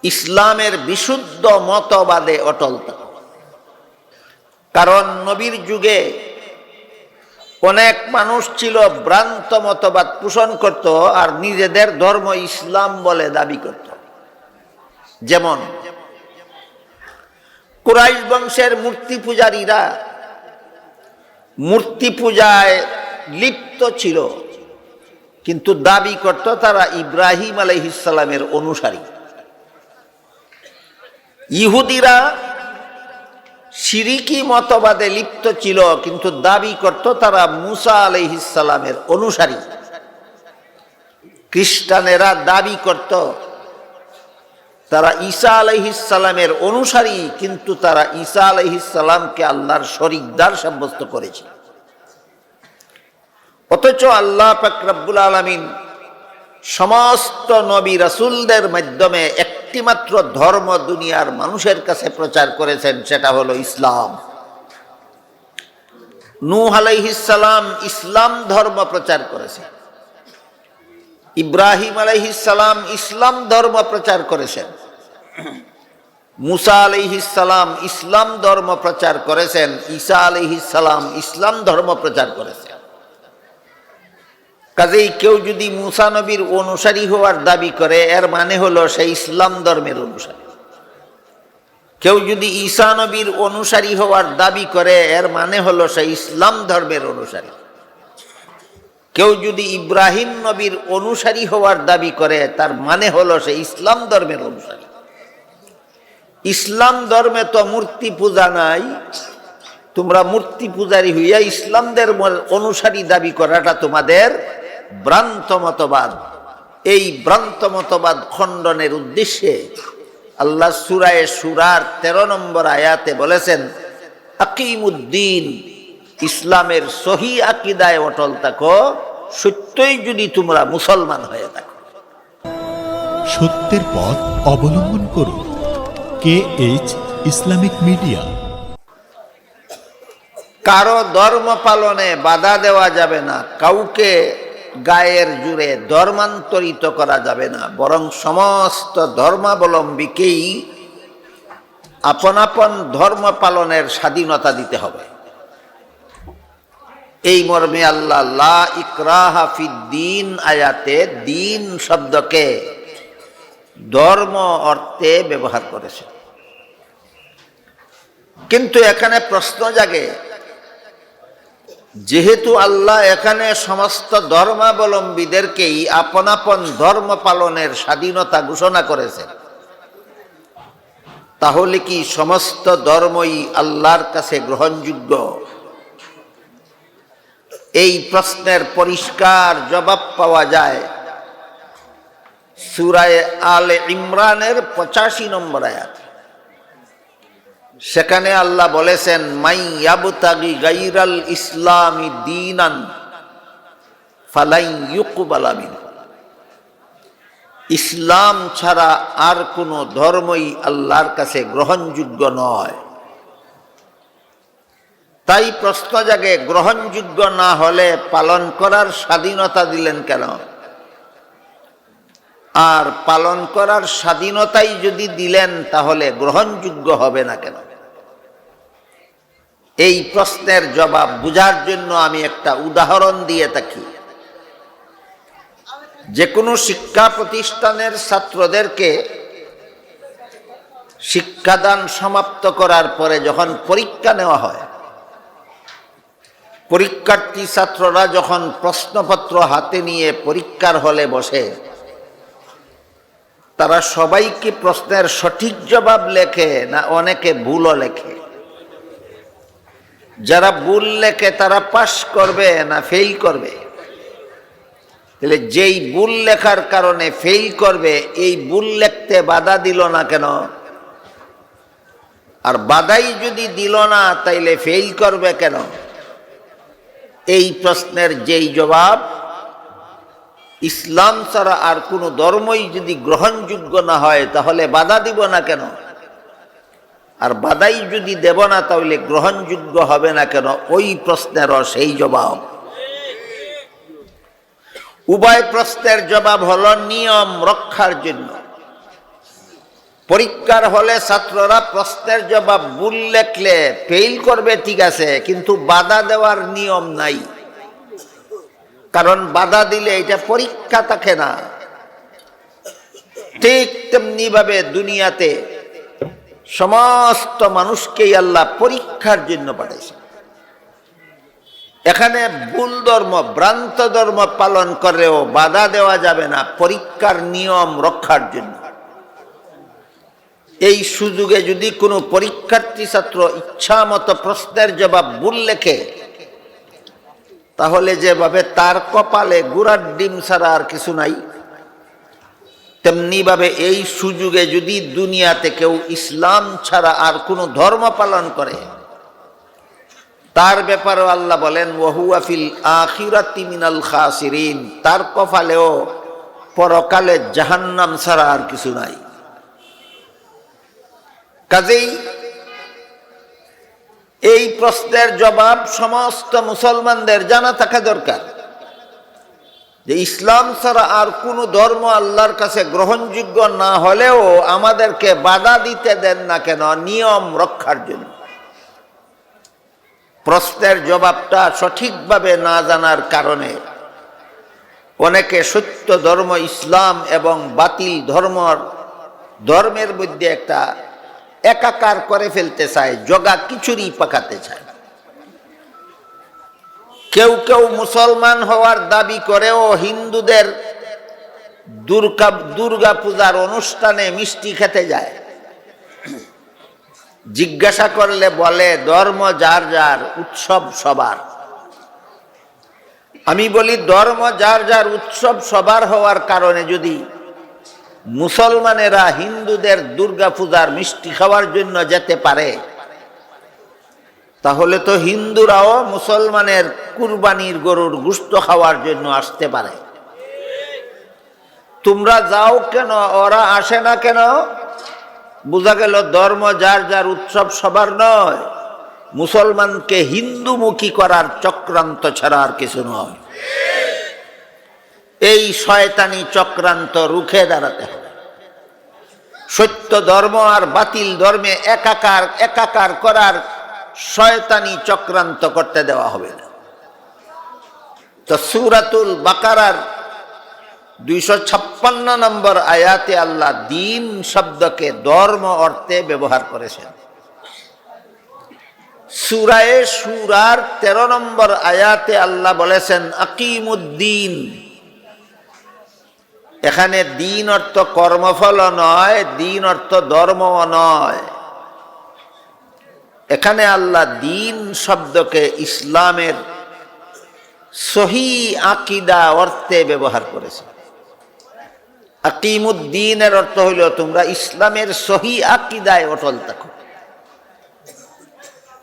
ইসলামের বিশুদ্ধ মতবাদে অটল থাকো। কারণ নবীর যুগে অনেক মানুষ ছিল ভ্রান্ত মতবাদ পোষণ করত আর নিজেদের ধর্ম ইসলাম বলে দাবি করত। যেমন কুরাইশ বংশের মূর্তি পূজারীরা মূর্তি পূজায় লিপ্ত ছিল, কিন্তু দাবি করত তারা ইব্রাহিম আলাইহিস সালামের অনুসারী। ইহুদিরা শিরিকি মতবাদে লিপ্ত ছিল, কিন্তু দাবি করত তারা মুসা আলাইহিস সালামের অনুসারী। খ্রিস্টানেরা দাবি করত তারা ঈসা আলাইহিস সালামের অনুসারী, কিন্তু তারা ঈসা আলাইহিস সালামকে আল্লাহর শরীকদার সাব্যস্ত করেছে। অথচ আল্লাহ পাক রব্বুল আলামিন সমস্ত নবী রাসূলদের মাধ্যমে একটি মাত্র ধর্ম দুনিয়ার মানুষের কাছে প্রচার করেছেন, সেটা হলো ইসলাম। নূহ আলাইহিস সালাম ইসলাম ধর্ম প্রচার করেছেন, ইব্রাহিম আলাইহিস সালাম ইসলাম ধর্ম প্রচার করেছেন, মুসা আলাইহিস সালাম ইসলাম ধর্ম প্রচার করেছেন, ঈসা আলাইহিস সালাম ইসলাম ধর্ম প্রচার করেছেন। কাজেই কেউ যদি মুসা নবীর অনুসারী হওয়ার দাবি করে, এর মানে হলো সে ইসলাম ধর্মের অনুসারী। কেউ যদি ঈসা নবীর অনুসারী হওয়ার দাবি করে, এর মানে হলো সে ইসলাম ধর্মের অনুসারী। কেউ যদি ইব্রাহিম নবীর অনুসারী হওয়ার দাবি করে, তার মানে হলো সে ইসলাম ধর্মের অনুসারী। ইসলাম ধর্মে তো মূর্তি পূজা নাই। তোমরা মূর্তি পূজারী হইয়া ইসলামদের অনুসারী দাবি করাটা তোমাদের ভ্রান্ত মতবাদ। এই ভ্রান্ত মতবাদ খণ্ডনের উদ্দেশ্যে আল্লাহ সূরা শুরার 13 নম্বর আয়াতে বলেছেন, আকিমুদ্দিন, ইসলামের সহি আকীদায় অটল থাকো, সত্যই যদি তোমরা মুসলমান হয়ে থাকো। সত্যের পথ অবলম্বন করুন। KH Islamic media. কারো ধর্ম পালনে বাধা দেওয়া যাবে না, কাউকে গায়ের জুড়ে ধর্মান্তরিত করা যাবে না, বরং সমস্ত ধর্মাবলম্বীকেই আপন আপন ধর্ম পালনের স্বাধীনতা দিতে হবে। এই মর্মে আল্লাহ লা ইকরাহা ফিদ্দীন আয়াতে দিন শব্দকে ধর্ম অর্থে ব্যবহার করেছে। কিন্তু এখানে প্রশ্ন জাগে, যেহেতু আল্লাহ এখানে সমস্ত ধর্মাবলম্বীদেরকেই আপন আপন ধর্ম পালনের স্বাধীনতা ঘোষণা করেছেন, তাহলে কি সমস্ত ধর্মই আল্লাহর কাছে গ্রহণযোগ্য? এই প্রশ্নের পরিষ্কার জবাব পাওয়া যায় সূরা আলে ইমরানের 85 নম্বর আয়াত। সেখানে আল্লাহ বলেছেন, মাই ইয়াবতাগি গায়রাল ইসলামি দীনান ফালাই ইউকবালা মিনহু। ইসলাম ছাড়া আর কোনো ধর্মই আল্লাহর কাছে গ্রহণযোগ্য নয়। তাই প্রশ্ন জাগে, গ্রহণযোগ্য না হলে পালন করার স্বাধীনতা দিলেন কেন? আর পালন করার স্বাধীনতাই যদি দিলেন, তাহলে গ্রহণযোগ্য হবে না কেন? এই প্রশ্নের জবাব বুঝার জন্য আমি একটা উদাহরণ দিয়ে থাকি। যে কোনো শিক্ষা প্রতিষ্ঠানের ছাত্রদেরকে শিক্ষাদান সমাপ্ত করার পরে যখন পরীক্ষা নেওয়া হয়, পরীক্ষার্থী ছাত্ররা যখন প্রশ্নপত্র হাতে নিয়ে পরীক্ষার হলে বসে, তারা সবাই কি প্রশ্নের সঠিক জবাব লেখে না অনেকে ভুলও লেখে? যারা ভুল লেখে তারা পাস করবে না ফেল করবে? তাহলে যেই ভুল লেখার কারণে ফেল করবে, এই ভুল লিখতে বাধা দিল না কেন? আর বাধাই যদি দিল না, তাইলে ফেল করবে কেন? এই প্রশ্নের যেই জবাব, ইসলাম ছাড়া আর কোনো ধর্মই যদি গ্রহণযোগ্য না হয়, তাহলে বাধা দিব না কেন? আর বাধাই যদি দেব না, তাহলে গ্রহণযোগ্য হবে না কেন? ওই প্রশ্নেরও সেই জবাব। উভয় প্রশ্নের জবাব হলো নিয়ম রক্ষার জন্য। পরীক্ষার হলে ছাত্ররা প্রশ্নের জবাব ভুল লেখলে ফেল করবে, ঠিক আছে, কিন্তু বাধা দেওয়ার নিয়ম নাই। কারণ বাধা দিলে এটা পরীক্ষা থাকে না। ঠিক তেমনি ভাবে দুনিয়াতে সমস্ত মানুষকেই আল্লাহ পরীক্ষার জন্য পাঠাইছে। এখানে ভুল ধর্ম, ভ্রান্ত ধর্ম পালন করেও বাধা দেওয়া যাবে না, পরীক্ষার নিয়ম রক্ষার জন্য। এই সুযোগে যদি কোনো পরীক্ষার্থী ছাত্র ইচ্ছা মতো প্রশ্নের জবাব ভুল লেখে, তাহলে যেভাবে তার কপালে গুড়ার ডিম ছাড়া আর কিছু নাই, তেমনি ভাবে এই সুযোগে যদি দুনিয়াতে কেউ ইসলাম ছাড়া আর কোনো ধর্ম পালন করে, তার ব্যাপারেও আল্লাহ বলেন ওয়াহুয়া ফিল আখিরাতি মিনাল খাসিরিন, তার কপালেও পরকালে জাহান্নাম ছাড়া আর কিছু নাই। কাজেই এই প্রশ্নের জবাব সমস্ত মুসলমানদের জানা থাকা দরকার যে ইসলাম ছাড়া আর কোনো ধর্ম আল্লাহর কাছে গ্রহণযোগ্য না হলেও আমাদেরকে বাধা দিতে দেন না কেন, নিয়ম রক্ষার জন্য। প্রশ্নের জবাবটা সঠিকভাবে না জানার কারণে অনেকে সত্য ধর্ম ইসলাম এবং বাতিল ধর্মের মধ্যে একটা একাকার করে ফেলতে চায়, জগা খিচুড়ি পাকাতে চায়। কেউ কেউ মুসলমান হওয়ার দাবি করেও হিন্দুদের দুর্গা পূজার অনুষ্ঠানে মিষ্টি খেতে যায়। জিজ্ঞাসা করলে বলে ধর্ম যার যার, উৎসব সবার। আমি বলি ধর্ম যার যার, উৎসব সবার হওয়ার কারণে যদি মুসলমানেরা হিন্দুদের দুর্গা পূজার মিষ্টি খাওয়ার জন্য যেতে পারে, তাহলে তো হিন্দুরাও মুসলমানের কুরবানির গরুর গোশত খাওয়ার জন্য আসতে পারে। তোমরা যাও কেন, ওরা আসে না কেন? বোঝা গেল ধর্ম যার যার, উৎসব সবার নয়, মুসলমানকে হিন্দুমুখী করার চক্রান্ত ছাড়া আর কিছু নয়। এই শয়তানি চক্রান্ত রুখে দাঁড়াতে হবে। সত্য ধর্ম আর বাতিল ধর্মে একাকার করার শয়তানি চক্রান্ত করতে দেওয়া হবে না। তো সূরাতুল বাকারার 256 নম্বর আয়াতে আল্লাহ দ্বীন শব্দকে ধর্ম অর্থে ব্যবহার করেছেন। সূরায়ে শূরার 13 নম্বর আয়াতে আল্লাহ বলেছেন আকিমুদ্দিন। এখানে দ্বীন অর্থ কর্মফল নয়, দ্বীন অর্থ ধর্মও নয়। এখানে আল্লাহ দ্বীন শব্দকে ইসলামের সহি আকীদা অর্থে ব্যবহার করেছে। আকিমুদ্দিনের অর্থ হইল তোমরা ইসলামের সহি আকীদায় অটল থাকো,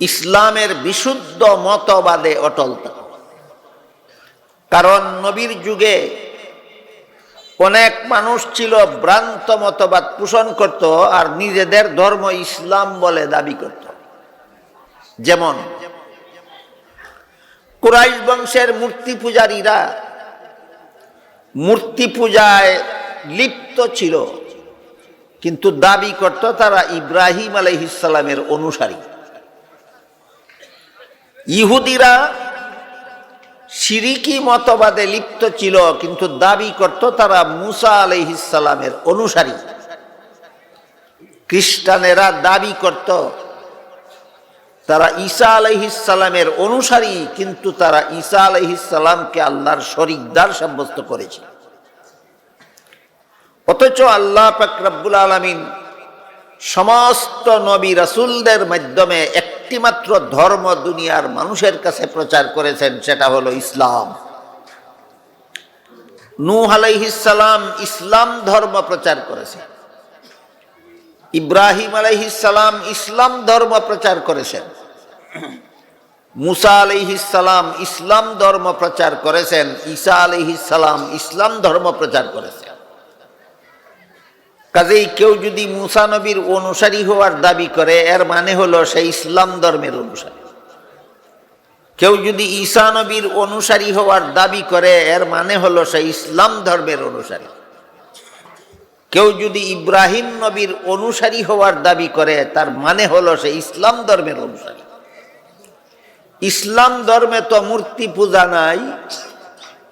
ইসলামের বিশুদ্ধ মতবাদে অটল থাকো। কারণ নবীর যুগে অনেক মানুষ ছিল ভ্রান্ত মতবাদ পোষণ করত আর নিজেদের ধর্ম ইসলাম বলে দাবি করত। যেমন কুরাইশ বংশের মূর্তি পূজারীরা মূর্তি পূজায় লিপ্ত ছিল, কিন্তু দাবি করত তারা ইব্রাহিম আলাইহিস সালামের অনুসারী। ইহুদিরা শিরিকি মতবাদে লিপ্ত ছিল, কিন্তু দাবি করত তারা মুসা আলাইহিস সালামের অনুসারী। খ্রিস্টানেরা দাবি করত তারা ঈসা আলাইহিস সালামের অনুসারী, কিন্তু তারা ঈসা আলাইহিস সালামকে আল্লাহর শরীকদার সাব্যস্ত করেছে। অথচ আল্লাহ পাক রব্বুল আলামিন সমস্ত নবী রাসূলদের মাধ্যমে একটি মাত্র ধর্ম দুনিয়ার মানুষের কাছে প্রচার করেছেন, সেটা হলো ইসলাম। নূহ আলাইহিস সালাম ইসলাম ধর্ম প্রচার করেছেন, ইব্রাহিম আলাইহিস সালাম ইসলাম ধর্ম প্রচার করেছেন, মুসা আলাইহিস সালাম ইসলাম ধর্ম প্রচার করেছেন, ঈসা আলাইহিস সালাম ইসলাম ধর্ম প্রচার করেছেন। কাজেই কেউ যদি মুসা নবীর অনুসারী হওয়ার দাবি করে, এর মানে হলো সে ইসলাম ধর্মের অনুসারী। কেউ যদি ঈসা নবীর অনুসারী হওয়ার দাবি করে, এর মানে হলো সে ইসলাম ধর্মের অনুসারী। কেউ যদি ইব্রাহিম নবীর অনুসারী হওয়ার দাবি করে তার মানে হলো সে ইসলাম ধর্মের অনুসারী। ইসলাম ধর্মে তো মূর্তি পূজা নাই,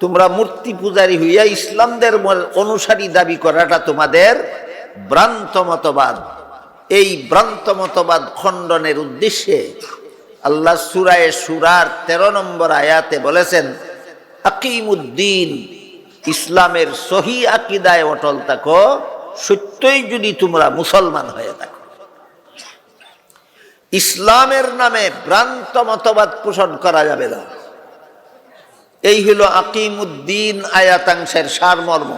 তোমরা মূর্তি পূজারী হইয়া ইসলামদের অনুসারী দাবি করাটা তোমাদের ভ্রান্ত মতবাদ। এই ভ্রান্ত মতবাদ খণ্ডনের উদ্দেশ্যে আল্লাহ সূরা শুরার 13 নম্বর আয়াতে বলেছেন, আকিমুদ্দিন, ইসলামের সহি আকীদায় অটল থাকো, সত্যই যদি তোমরা মুসলমান হয়ে থাকো। ইসলামের নামে ভ্রান্ত মতবাদ পোষণ করা যাবে না। এই হলো আকিমুদ্দিন আয়াতাংশের সারমর্ম।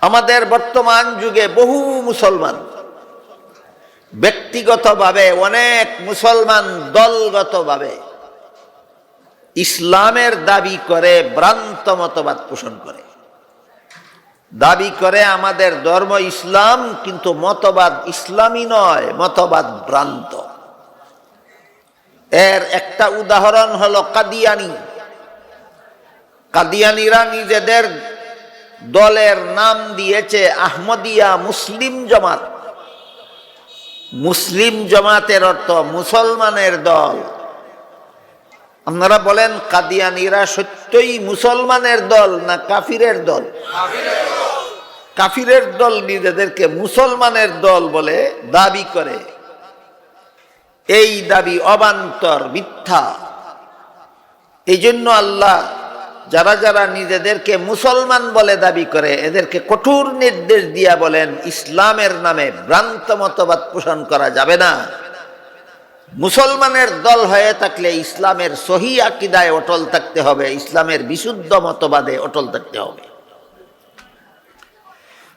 আমাদের বর্তমান যুগে বহু মুসলমান ব্যক্তিগতভাবে, অনেক মুসলমান দলগতভাবে ইসলামের দাবি করে ভ্রান্ত মতবাদ পোষণ করে। দাবি করে আমাদের ধর্ম ইসলাম, কিন্তু মতবাদ ইসলামী নয়, মতবাদ ভ্রান্ত। এর একটা উদাহরণ হলো কাদিয়ানি। কাদিয়ানিরা নিজেদের দলের নাম দিয়েছে আহমদিয়া মুসলিম জামাত। মুসলিম জামাতের অর্থ মুসলমানের দল। আপনারা বলেন, কাদিয়ানিরা সত্যই মুসলমানের দল না কাফিরের দল? কাফিরের দল নিজেদেরকে মুসলমানের দল বলে দাবি করে। এই দাবি অবান্তর, মিথ্যা। এই জন্য আল্লাহ যারা যারা নিজেদেরকে মুসলমান বলে দাবি করে এদেরকে কঠোর নির্দেশ দিয়া বলেন, ইসলামের নামে ভ্রান্ত মতবাদ পোষণ করা যাবে না। মুসলমানের দল হয়ে থাকলে ইসলামের সহি আকীদায় অটল থাকতে হবে, ইসলামের বিশুদ্ধ মতবাদে অটল থাকতে হবে।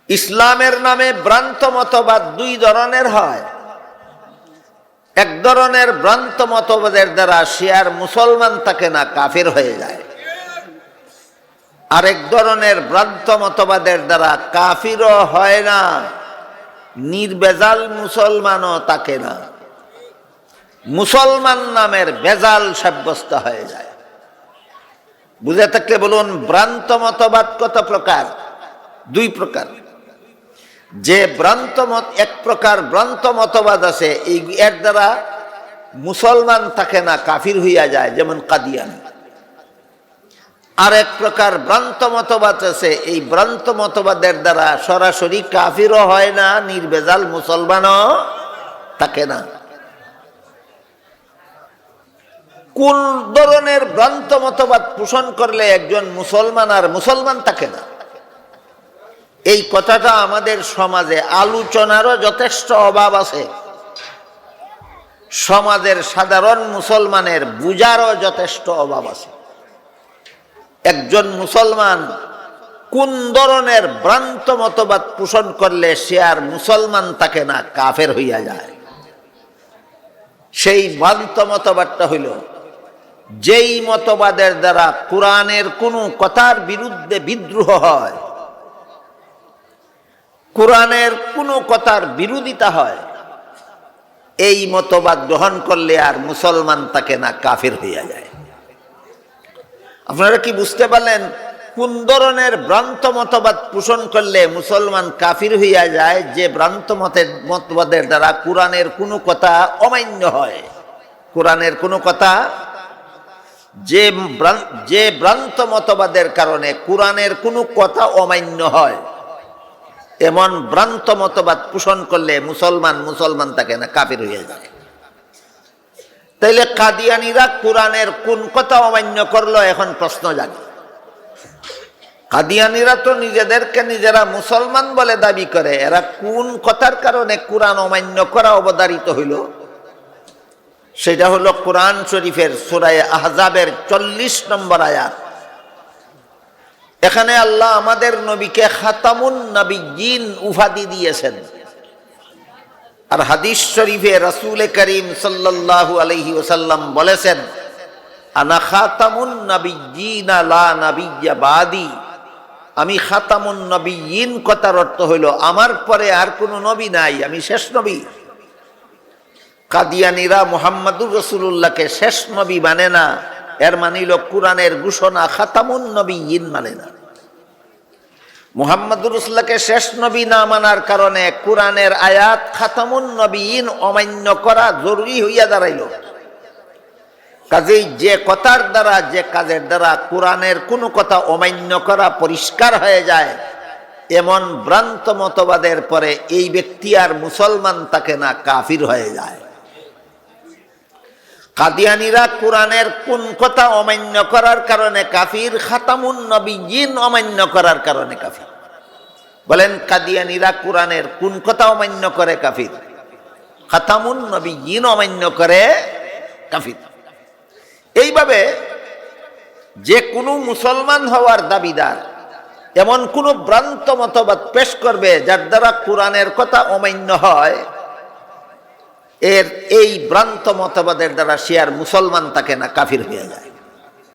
ইসলামের নামে ভ্রান্ত মতবাদ দুই ধরনের হয়। এক ধরনের ভ্রান্ত মতবাদের দ্বারা সে আর মুসলমান থাকে না, কাফের হয়ে যায়। আরেক ধরনের ভ্রান্ত মতবাদের দ্বারা কাফিরও হয় না, নির্বেজাল মুসলমানও থাকে না, মুসলমান নামের বেজাল সাব্যস্ত হয়ে যায়। বুঝে থাকলে বলুন, ভ্রান্ত মতবাদ কত প্রকার? দুই প্রকার। যে ভ্রান্ত মত, এক প্রকার ভ্রান্ত মতবাদ আছে এর দ্বারা মুসলমান থাকে না, কাফির হইয়া যায়, যেমন কাদিয়ানি। আর এক প্রকার ভ্রান্ত মতবাদ আছে, এই ভ্রান্ত মতবাদের দ্বারা সরাসরি কাফিরও হয় না, নির্বেজাল মুসলমানও থাকে না। কোন ধরনের ভ্রান্ত মতবাদ পোষণ করলে একজন মুসলমান আর মুসলমান থাকে না, এই কথাটা আমাদের সমাজে আলোচনারও যথেষ্ট অভাব আছে। সমাজের সাধারণ মুসলমানের বুঝারও যথেষ্ট অভাব আছে। একজন মুসলমান কোন ধরনের ভ্রান্ত মতবাদ পোষণ করলে সে আর মুসলমান থাকে না, কাফের হইয়া যায়। সেই ভ্রান্ত মতবাদটা হইল, যেই মতবাদের দ্বারা কোরআনের কোনো কথার বিরুদ্ধে বিদ্রোহ হয়, কোরআনের কোনো কথার বিরোধিতা হয়, এই মতবাদ গ্রহণ করলে আর মুসলমান থাকে না, কাফের হইয়া যায়। আপনারা কি বুঝতে পারলেন কোন ধরনের ভ্রান্ত মতবাদ পোষণ করলে মুসলমান কাফির হইয়া যায়? যে ভ্রান্ত মতবাদের দ্বারা কোরআনের কোনো কথা অমান্য হয়, কোরআনের কোনো কথা, যে ভ্রান্ত মতবাদের কারণে কোরআনের কোনো কথা অমান্য হয়, এমন ভ্রান্ত মতবাদ পোষণ করলে মুসলমান থাকে না, কাফির হইয়া যায়। তাইলে কাদিয়ানিরা কোরআনের কোন কথা অমান্য করলো? এখন প্রশ্ন জাগে। কাদিয়ানিরা তো নিজেদেরকে নিজেরা মুসলমান বলে দাবি করে, এরা কোন কথার কারণে কোরআন অমান্য করা অবধারিত হইল? সেটা হলো কোরআন শরীফের সূরা আহজাবের 40 নম্বর আয়াত। এখানে আল্লাহ আমাদের নবীকে খাতামুন নবিয়্যিন উপাধি দিয়েছেন। আর হাদিস শরীফে রাসূল করিম সাল্লাল্লাহু আলাইহি ওয়াসাল্লাম বলেছেন, আনা খাতামুন নবিয়্যিন লা নাবিয়্যা বাদি। আমি খাতামুন নবিয়্যিন কথার অর্থ হইল আমার পরে আর কোনো নবী নাই, আমি শেষ নবী। কাদিয়ানিরা মুহাম্মাদুর রাসূলুল্লাহকে শেষ নবী মানে না, এর মানিল কোরআনের ঘোষণা খাতামুন নবিয়্যিন মানে না। মুহাম্মদুর রাসূলুল্লাহকে শেষ নবী না মানার কারণে কোরআনের আয়াত খাতামুন নবীন অমান্য করা জরুরি হইয়া দাঁড়াইল। কাজেই যে কথার দ্বারা, যে কাজের দ্বারা কোরআনের কোনো কথা অমান্য করা পরিষ্কার হয়ে যায়, এমন ভ্রান্ত মতবাদের পরে এই ব্যক্তি আর মুসলমান থাকে না, কাফির হয়ে যায়। কাদিয়ানীরা কোরআনের কোন কথা অমান্য করার কারণে কাফির, খাতামুন নবিয়্যিন অমান্য করার কারণে কাফির। বলেন, কাদিয়ানীরা কোরআনের কোন কথা অমান্য করে কাফির? খাতামুন নবিয়্যিন অমান্য করে কাফির। এইভাবে যে কোনো মুসলমান হওয়ার দাবিদার এমন কোন ভ্রান্ত মতবাদ পেশ করবে যার দ্বারা কোরআনের কথা অমান্য হয়, এই ভ্রান্ত মতবাদের দ্বারা সে আর মুসলমান থাকে না, কাফির হয়ে যায়।